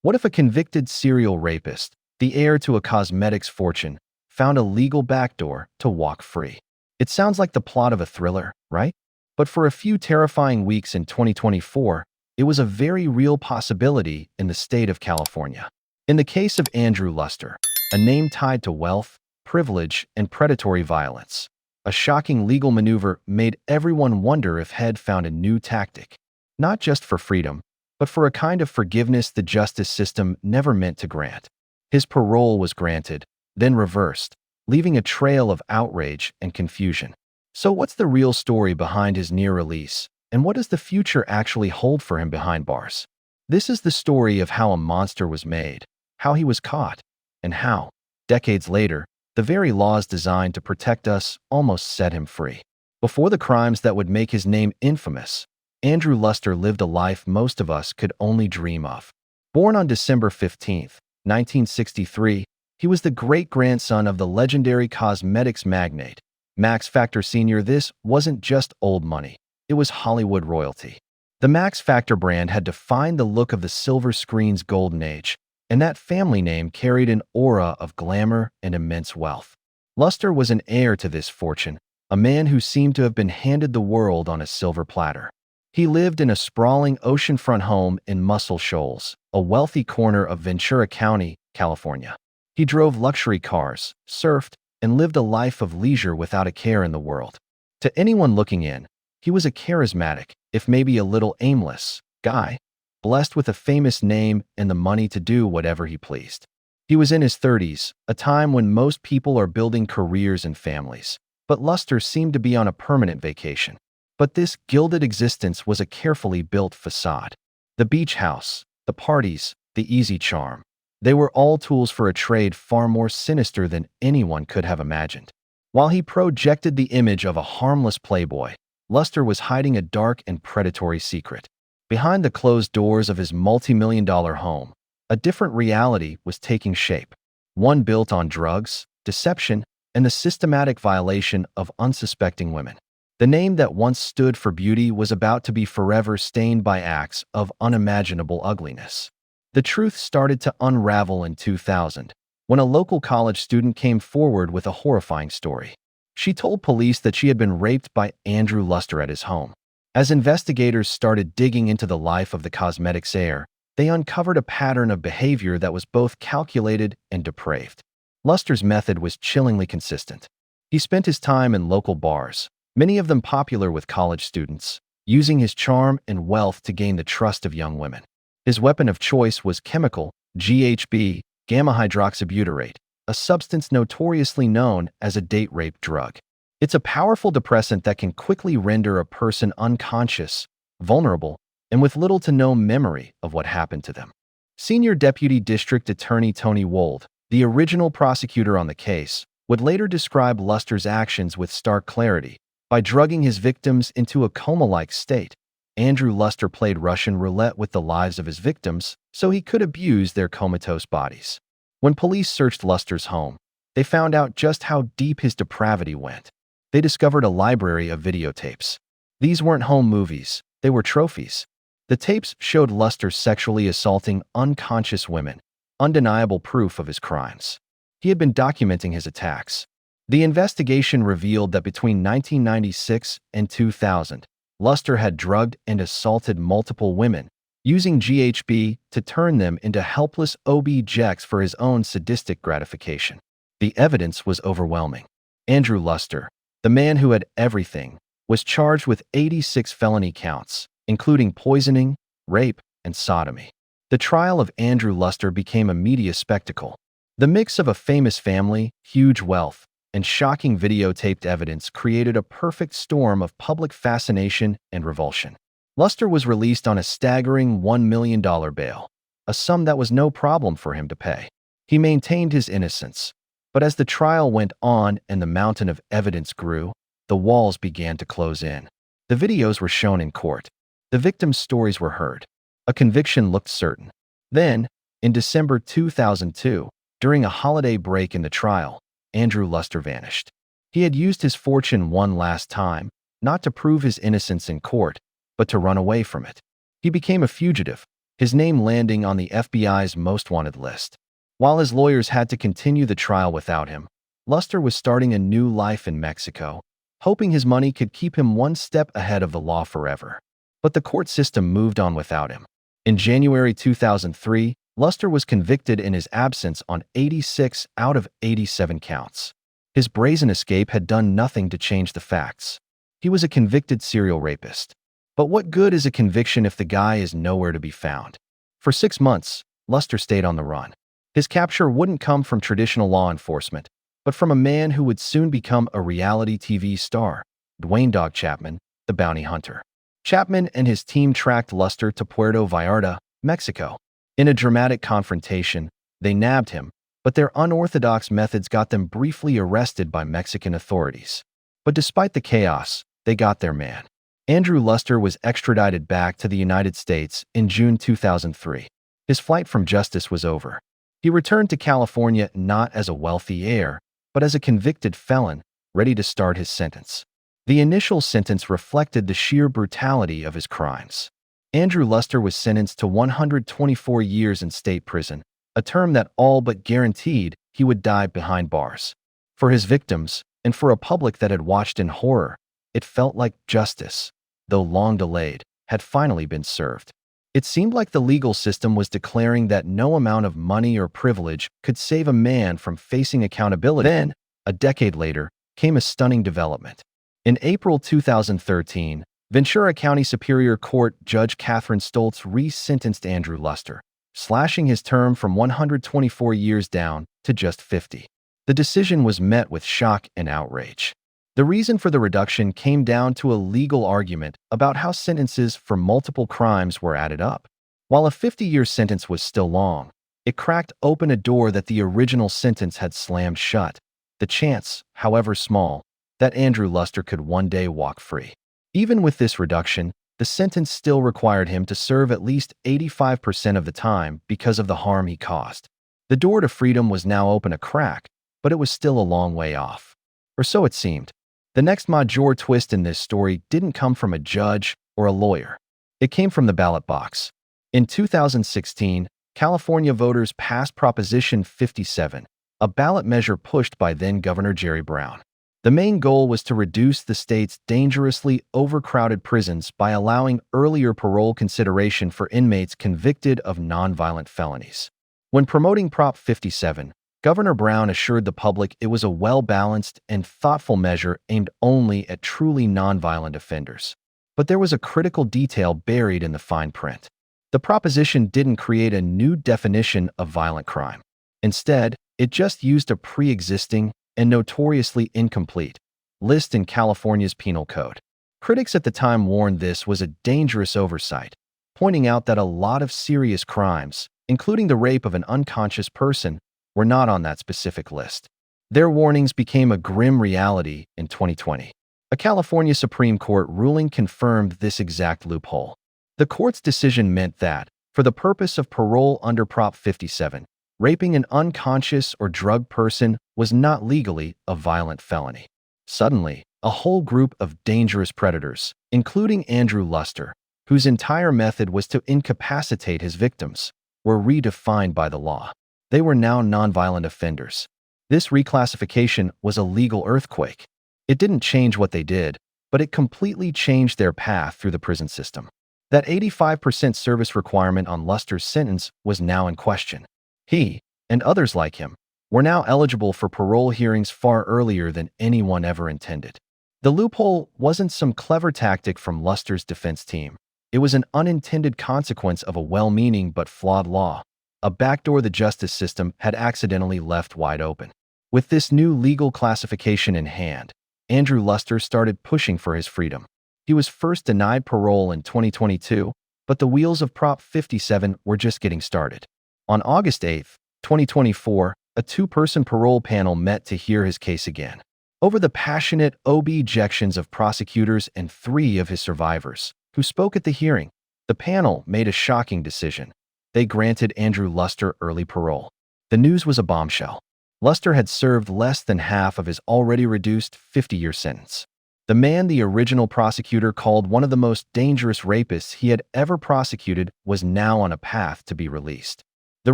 What if a convicted serial rapist, the heir to a cosmetics fortune, found a legal backdoor to walk free? It sounds like the plot of a thriller, right? But for a few terrifying weeks in 2024, it was a very real possibility in the state of California. In the case of Andrew Luster, a name tied to wealth, privilege, and predatory violence, a shocking legal maneuver made everyone wonder if Head found a new tactic, not just for freedom, but for a kind of forgiveness the justice system never meant to grant. His parole was granted, then reversed, leaving a trail of outrage and confusion. So what's the real story behind his near release, and what does the future actually hold for him behind bars? This is the story of how a monster was made, how he was caught, and how, decades later, the very laws designed to protect us almost set him free. Before the crimes that would make his name infamous, Andrew Luster lived a life most of us could only dream of. Born on December 15, 1963, he was the great-grandson of the legendary cosmetics magnate, Max Factor Sr. This wasn't just old money, it was Hollywood royalty. The Max Factor brand had defined the look of the silver screen's golden age, and that family name carried an aura of glamour and immense wealth. Luster was an heir to this fortune, a man who seemed to have been handed the world on a silver platter. He lived in a sprawling oceanfront home in Muscle Shoals, a wealthy corner of Ventura County, California. He drove luxury cars, surfed, and lived a life of leisure without a care in the world. To anyone looking in, he was a charismatic, if maybe a little aimless, guy, blessed with a famous name and the money to do whatever he pleased. He was in his 30s, a time when most people are building careers and families, but Luster seemed to be on a permanent vacation. But this gilded existence was a carefully built facade. The beach house, the parties, the easy charm. They were all tools for a trade far more sinister than anyone could have imagined. While he projected the image of a harmless playboy, Luster was hiding a dark and predatory secret. Behind the closed doors of his multi-million-dollar home, a different reality was taking shape. One built on drugs, deception, and the systematic violation of unsuspecting women. The name that once stood for beauty was about to be forever stained by acts of unimaginable ugliness. The truth started to unravel in 2000, when a local college student came forward with a horrifying story. She told police that she had been raped by Andrew Luster at his home. As investigators started digging into the life of the cosmetics heir, they uncovered a pattern of behavior that was both calculated and depraved. Luster's method was chillingly consistent. He spent his time in local bars, many of them popular with college students, using his charm and wealth to gain the trust of young women. His weapon of choice was chemical GHB, gamma-hydroxybutyrate, a substance notoriously known as a date rape drug. It's a powerful depressant that can quickly render a person unconscious, vulnerable, and with little to no memory of what happened to them. Senior Deputy District Attorney Tony Wold, the original prosecutor on the case, would later describe Luster's actions with stark clarity. By drugging his victims into a coma-like state, Andrew Luster played Russian roulette with the lives of his victims so he could abuse their comatose bodies. When police searched Luster's home, they found out just how deep his depravity went. They discovered a library of videotapes. These weren't home movies, they were trophies. The tapes showed Luster sexually assaulting unconscious women, undeniable proof of his crimes. He had been documenting his attacks. The investigation revealed that between 1996 and 2000, Luster had drugged and assaulted multiple women, using GHB to turn them into helpless objects for his own sadistic gratification. The evidence was overwhelming. Andrew Luster, the man who had everything, was charged with 86 felony counts, including poisoning, rape, and sodomy. The trial of Andrew Luster became a media spectacle. The mix of a famous family, huge wealth, and shocking videotaped evidence created a perfect storm of public fascination and revulsion. Luster was released on a staggering $1 million bail, a sum that was no problem for him to pay. He maintained his innocence, but as the trial went on and the mountain of evidence grew, the walls began to close in. The videos were shown in court. The victims' stories were heard. A conviction looked certain. Then, In December 2002, during a holiday break in the trial, Andrew Luster vanished. He had used his fortune one last time, not to prove his innocence in court, but to run away from it. He became a fugitive, his name landing on the FBI's most wanted list. While his lawyers had to continue the trial without him, Luster was starting a new life in Mexico, hoping his money could keep him one step ahead of the law forever. But the court system moved on without him. In January 2003, Luster was convicted in his absence on 86 out of 87 counts. His brazen escape had done nothing to change the facts. He was a convicted serial rapist. But what good is a conviction if the guy is nowhere to be found? For 6 months, Luster stayed on the run. His capture wouldn't come from traditional law enforcement, but from a man who would soon become a reality TV star, Dwayne "Dog" Chapman, the bounty hunter. Chapman and his team tracked Luster to Puerto Vallarta, Mexico. In a dramatic confrontation, they nabbed him, but their unorthodox methods got them briefly arrested by Mexican authorities. But despite the chaos, they got their man. Andrew Luster was extradited back to the United States in June 2003. His flight from justice was over. He returned to California not as a wealthy heir, but as a convicted felon, ready to start his sentence. The initial sentence reflected the sheer brutality of his crimes. Andrew Luster was sentenced to 124 years in state prison, a term that all but guaranteed he would die behind bars. For his victims, and for a public that had watched in horror, it felt like justice, though long delayed, had finally been served. It seemed like the legal system was declaring that no amount of money or privilege could save a man from facing accountability. Then, a decade later, came a stunning development. In April 2013, Ventura County Superior Court Judge Catherine Stoltz re-sentenced Andrew Luster, slashing his term from 124 years down to just 50. The decision was met with shock and outrage. The reason for the reduction came down to a legal argument about how sentences for multiple crimes were added up. While a 50-year sentence was still long, it cracked open a door that the original sentence had slammed shut. The chance, however small, that Andrew Luster could one day walk free. Even with this reduction, the sentence still required him to serve at least 85% of the time because of the harm he caused. The door to freedom was now open a crack, but it was still a long way off. Or so it seemed. The next major twist in this story didn't come from a judge or a lawyer. It came from the ballot box. In 2016, California voters passed Proposition 57, a ballot measure pushed by then-Governor Jerry Brown. The main goal was to reduce the state's dangerously overcrowded prisons by allowing earlier parole consideration for inmates convicted of nonviolent felonies. When promoting Prop 57, Governor Brown assured the public it was a well-balanced and thoughtful measure aimed only at truly nonviolent offenders. But there was a critical detail buried in the fine print. The proposition didn't create a new definition of violent crime. Instead, it just used a pre-existing and notoriously incomplete list in California's penal code. Critics at the time warned this was a dangerous oversight, pointing out that a lot of serious crimes, including the rape of an unconscious person, were not on that specific list. Their warnings became a grim reality in 2020. A California Supreme Court ruling confirmed this exact loophole. The court's decision meant that, for the purpose of parole under Prop 57, raping an unconscious or drugged person was not legally a violent felony. Suddenly, a whole group of dangerous predators, including Andrew Luster, whose entire method was to incapacitate his victims, were redefined by the law. They were now nonviolent offenders. This reclassification was a legal earthquake. It didn't change what they did, but it completely changed their path through the prison system. That 85% service requirement on Luster's sentence was now in question. He, and others like him, were now eligible for parole hearings far earlier than anyone ever intended. The loophole wasn't some clever tactic from Luster's defense team. It was an unintended consequence of a well-meaning but flawed law, a backdoor the justice system had accidentally left wide open. With this new legal classification in hand, Andrew Luster started pushing for his freedom. He was first denied parole in 2022, but the wheels of Prop 57 were just getting started. On August 8, 2024, a two-person parole panel met to hear his case again. Over the passionate objections of prosecutors and 3 of his survivors, who spoke at the hearing, the panel made a shocking decision. they granted Andrew Luster early parole. The news was a bombshell. Luster had served less than half of his already reduced 50-year sentence. The man the original prosecutor called one of the most dangerous rapists he had ever prosecuted was now on a path to be released. The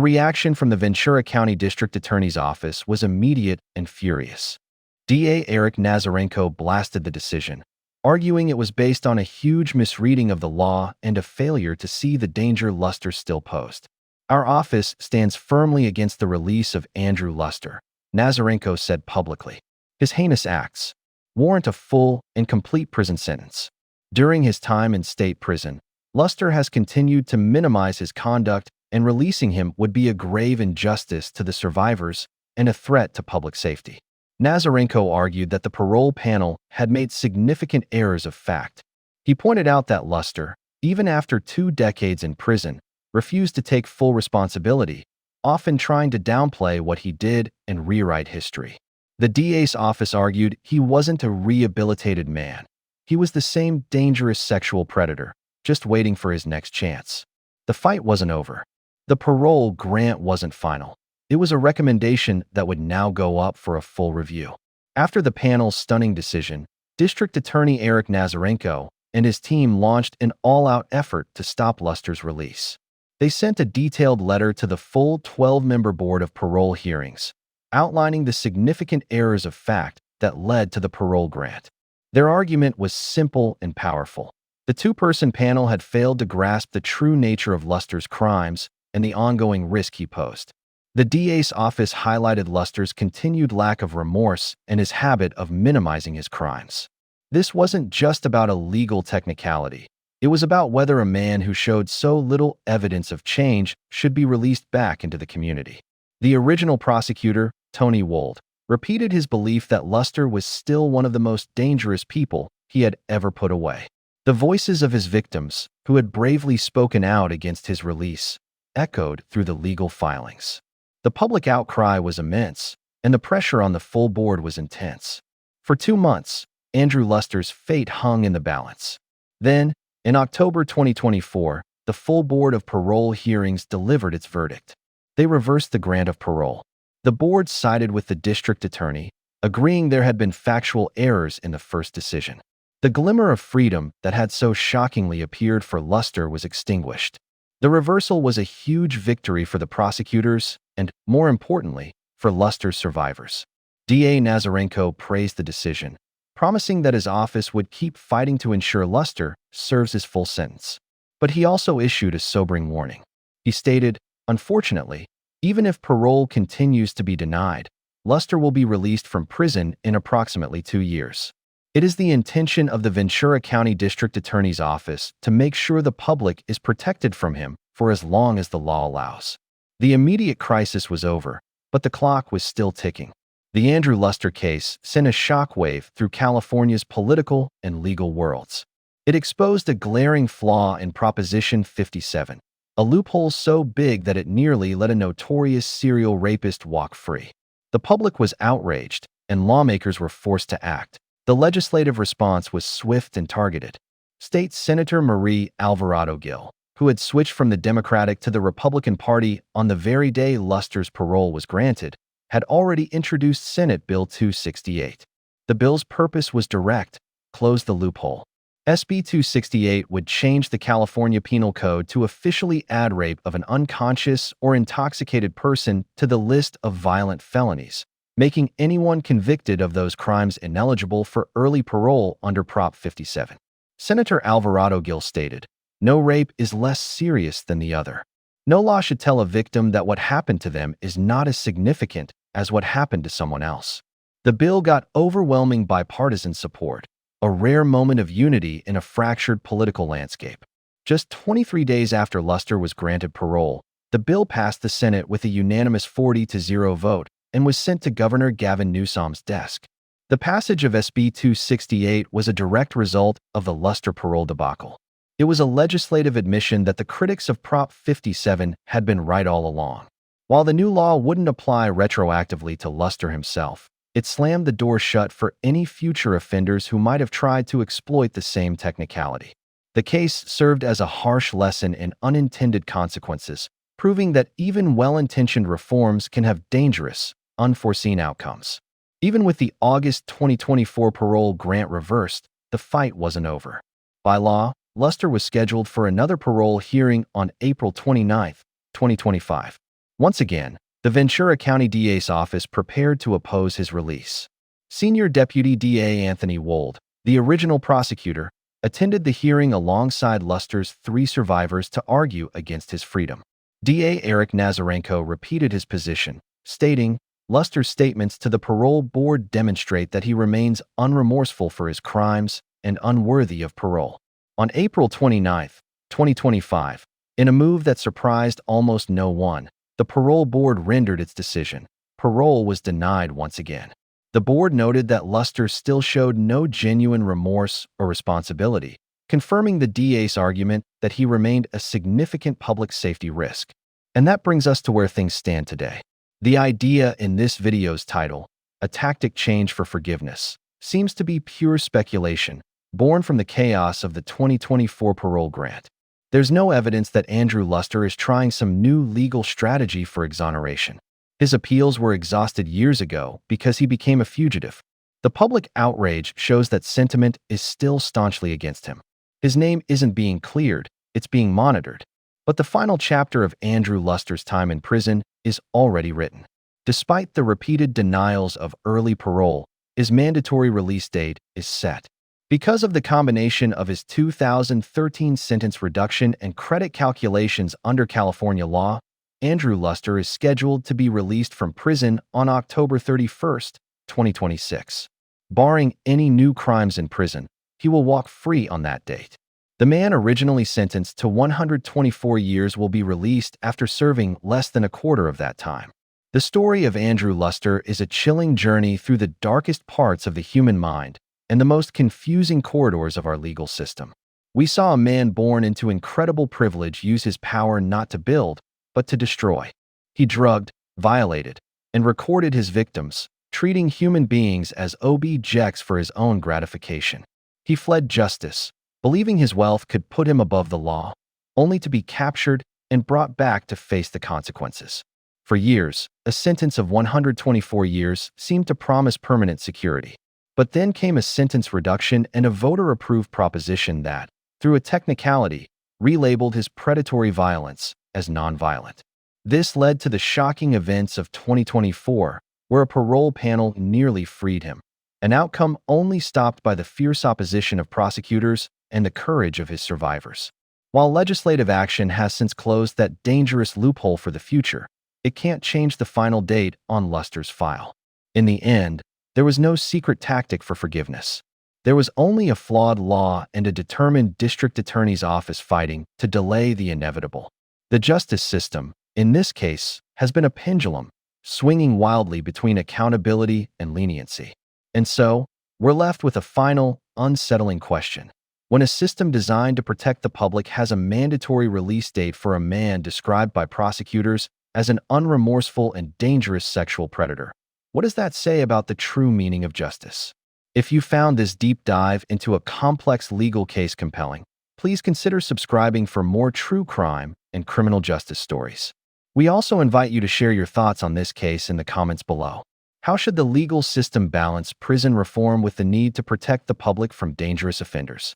reaction from the Ventura County District Attorney's Office was immediate and furious. DA Eric Nazarenko blasted the decision, arguing it was based on a huge misreading of the law and a failure to see the danger Luster still posed. "Our office stands firmly against the release of Andrew Luster," Nazarenko said publicly. "His heinous acts warrant a full and complete prison sentence." During his time in state prison, Luster has continued to minimize his conduct, and releasing him would be a grave injustice to the survivors and a threat to public safety. Nazarenko argued that the parole panel had made significant errors of fact. He pointed out that Luster, even after 2 decades in prison, refused to take full responsibility, often trying to downplay what he did and rewrite history. The DA's office argued he wasn't a rehabilitated man. He was the same dangerous sexual predator, just waiting for his next chance. The fight wasn't over. The parole grant wasn't final. It was a recommendation that would now go up for a full review. After the panel's stunning decision, District Attorney Eric Nazarenko and his team launched an all-out effort to stop Luster's release. They sent a detailed letter to the full 12-member board of parole hearings, outlining the significant errors of fact that led to the parole grant. Their argument was simple and powerful. The 2-person panel had failed to grasp the true nature of Luster's crimes and the ongoing risk he posed. The DA's office highlighted Luster's continued lack of remorse and his habit of minimizing his crimes. This wasn't just about a legal technicality. It was about whether a man who showed so little evidence of change should be released back into the community. The original prosecutor, Tony Wold, repeated his belief that Luster was still one of the most dangerous people he had ever put away. The voices of his victims, who had bravely spoken out against his release, echoed through the legal filings. The public outcry was immense, and the pressure on the full board was intense. For 2 months, Andrew Luster's fate hung in the balance. Then, in October 2024, the full board of parole hearings delivered its verdict. They reversed the grant of parole. The board sided with the district attorney, agreeing there had been factual errors in the first decision. The glimmer of freedom that had so shockingly appeared for Luster was extinguished. The reversal was a huge victory for the prosecutors and, more importantly, for Luster's survivors. DA Nazarenko praised the decision, promising that his office would keep fighting to ensure Luster serves his full sentence. But he also issued a sobering warning. He stated, "Unfortunately, even if parole continues to be denied, Luster will be released from prison in approximately 2 years. It is the intention of the Ventura County District Attorney's Office to make sure the public is protected from him for as long as the law allows." The immediate crisis was over, but the clock was still ticking. The Andrew Luster case sent a shockwave through California's political and legal worlds. It exposed a glaring flaw in Proposition 57, a loophole so big that it nearly let a notorious serial rapist walk free. The public was outraged, and lawmakers were forced to act. The legislative response was swift and targeted. State Senator Marie Alvarado Gil, who had switched from the Democratic to the Republican Party on the very day Luster's parole was granted, had already introduced Senate Bill 268. The bill's purpose was direct: close the loophole. SB 268 would change the California Penal Code to officially add rape of an unconscious or intoxicated person to the list of violent felonies, making anyone convicted of those crimes ineligible for early parole under Prop 57. Senator Alvarado Gil stated, "No rape is less serious than the other. No law should tell a victim that what happened to them is not as significant as what happened to someone else." The bill got overwhelming bipartisan support, a rare moment of unity in a fractured political landscape. Just 23 days after Luster was granted parole, the bill passed the Senate with a unanimous 40-0 vote and was sent to Governor Gavin Newsom's desk. The passage of SB 268 was a direct result of the Luster parole debacle. It was a legislative admission that the critics of Prop 57 had been right all along. While the new law wouldn't apply retroactively to Luster himself, it slammed the door shut for any future offenders who might have tried to exploit the same technicality. The case served as a harsh lesson in unintended consequences, proving that even well-intentioned reforms can have dangerous, unforeseen outcomes. Even with the August 2024 parole grant reversed, the fight wasn't over. By law, Luster was scheduled for another parole hearing on April 29, 2025. Once again, the Ventura County DA's office prepared to oppose his release. Senior Deputy DA Anthony Wold, the original prosecutor, attended the hearing alongside Luster's 3 survivors to argue against his freedom. DA Eric Nazarenko repeated his position, stating, "Luster's statements to the parole board demonstrate that he remains unremorseful for his crimes and unworthy of parole." On April 29, 2025, in a move that surprised almost no one, the parole board rendered its decision. Parole was denied once again. The board noted that Luster still showed no genuine remorse or responsibility, confirming the DA's argument that he remained a significant public safety risk. And that brings us to where things stand today. The idea in this video's title, "A Tactic Change for Forgiveness," seems to be pure speculation, born from the chaos of the 2024 parole grant. There's no evidence that Andrew Luster is trying some new legal strategy for exoneration. His appeals were exhausted years ago because he became a fugitive. The public outrage shows that sentiment is still staunchly against him. His name isn't being cleared, it's being monitored. But the final chapter of Andrew Luster's time in prison is already written. Despite the repeated denials of early parole, his mandatory release date is set. Because of the combination of his 2013 sentence reduction and credit calculations under California law, Andrew Luster is scheduled to be released from prison on October 31, 2026. Barring any new crimes in prison, he will walk free on that date. The man originally sentenced to 124 years will be released after serving less than a quarter of that time. The story of Andrew Luster is a chilling journey through the darkest parts of the human mind and the most confusing corridors of our legal system. We saw a man born into incredible privilege use his power not to build, but to destroy. He drugged, violated, and recorded his victims, treating human beings as objects for his own gratification. He fled justice, believing his wealth could put him above the law, only to be captured and brought back to face the consequences. For years, a sentence of 124 years seemed to promise permanent security. But then came a sentence reduction and a voter-approved proposition that, through a technicality, relabeled his predatory violence as nonviolent. This led to the shocking events of 2024, where a parole panel nearly freed him, an outcome only stopped by the fierce opposition of prosecutors and the courage of his survivors. While legislative action has since closed that dangerous loophole for the future, it can't change the final date on Luster's file. In the end, there was no secret tactic for forgiveness. There was only a flawed law and a determined district attorney's office fighting to delay the inevitable. The justice system, in this case, has been a pendulum, swinging wildly between accountability and leniency. And so, we're left with a final, unsettling question. When a system designed to protect the public has a mandatory release date for a man described by prosecutors as an unremorseful and dangerous sexual predator, what does that say about the true meaning of justice? If you found this deep dive into a complex legal case compelling, please consider subscribing for more true crime and criminal justice stories. We also invite you to share your thoughts on this case in the comments below. How should the legal system balance prison reform with the need to protect the public from dangerous offenders?